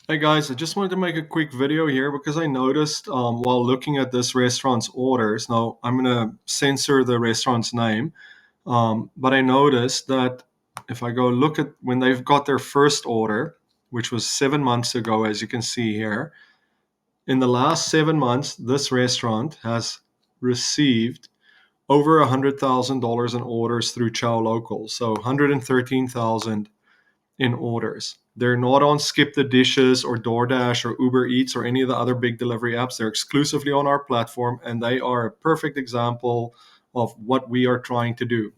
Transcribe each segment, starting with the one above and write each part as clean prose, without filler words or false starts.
Hey guys, I just wanted to make a quick video here because I noticed while looking at this restaurant's orders. Now, I'm going to censor the restaurant's name, but I noticed that if I go look at when they've got their first order, which was 7 months ago, as you can see here, in the last 7 months, this restaurant has received over $100,000 in orders through Chow Local. So 113,000 in orders. They're not on SkipTheDishes or Doordash or UberEats or any of the other big delivery apps. They're exclusively on our platform, and they are a perfect example of what we are trying to do.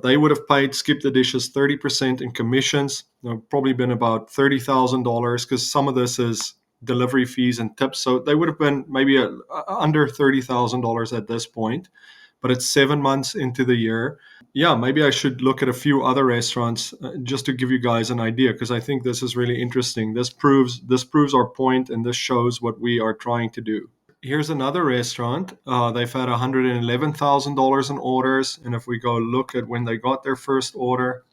They would have paid SkipTheDishes 30% in commissions. Probably been about $30,000 because some of this is delivery fees and tips. So they would have been maybe under $30,000 at this point, but it's 7 months into the year. Yeah, maybe I should look at a few other restaurants just to give you guys an idea, because I think this is really interesting. This proves our point, and this shows what we are trying to do. Here's another restaurant. They've had $111,000 in orders, and if we go look at when they got their first order,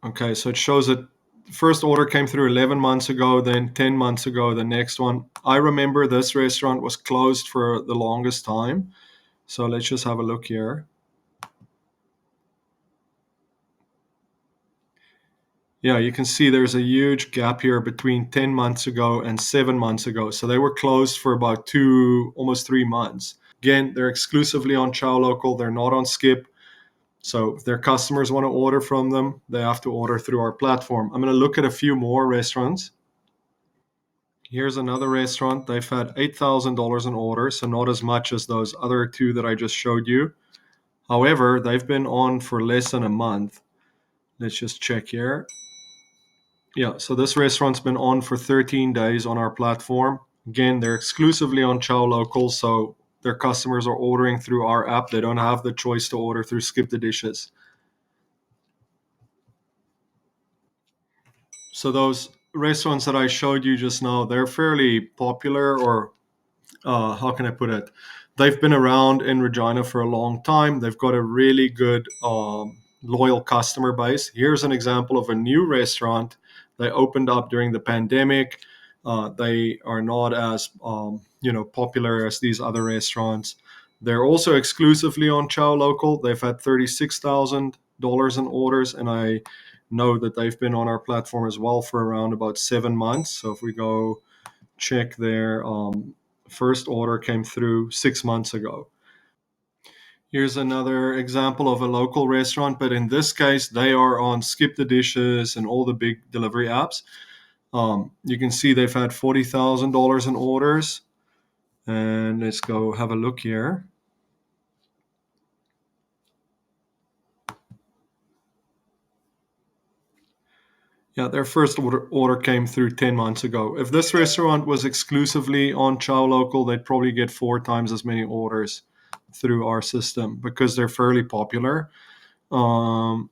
okay, so it shows that first order came through 11 months ago, then 10 months ago, the next one. I remember this restaurant was closed for the longest time. So let's just have a look here. Yeah, you can see there's a huge gap here between 10 months ago and 7 months ago. So they were closed for about almost 3 months. Again, they're exclusively on Chow Local. They're not on Skip. So if their customers want to order from them, they have to order through our platform. I'm going to look at a few more restaurants. Here's another restaurant. They've had $8,000 in orders, so not as much as those other two that I just showed you. However, they've been on for less than a month. Let's just check here. Yeah, so this restaurant's been on for 13 days on our platform. Again, they're exclusively on Chow Local, so their customers are ordering through our app. They don't have the choice to order through SkipTheDishes. So those restaurants that I showed you just now, they're fairly popular, or how can I put it? They've been around in Regina for a long time. They've got a really good loyal customer base. Here's an example of a new restaurant they opened up during the pandemic. They are not as popular as these other restaurants. They're also exclusively on Chow Local. They've had $36,000 in orders, and I know that they've been on our platform as well for around about 7 months. So if we go check their first order came through 6 months ago. Here's another example of a local restaurant, but in this case, they are on SkipTheDishes and all the big delivery apps. You can see they've had $40,000 in orders. And let's go have a look here. Yeah, their first order came through 10 months ago. If this restaurant was exclusively on Chow Local, they'd probably get 4 times as many orders through our system because they're fairly popular. Um,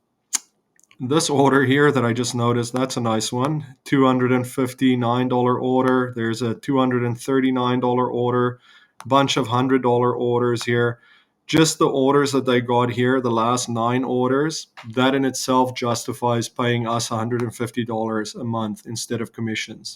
this order here that I just noticed, that's a nice one. $259 order. There's a $239 order, bunch of $100 orders here. Just the orders that they got here, the last 9 orders, that in itself justifies paying us $150 a month instead of commissions.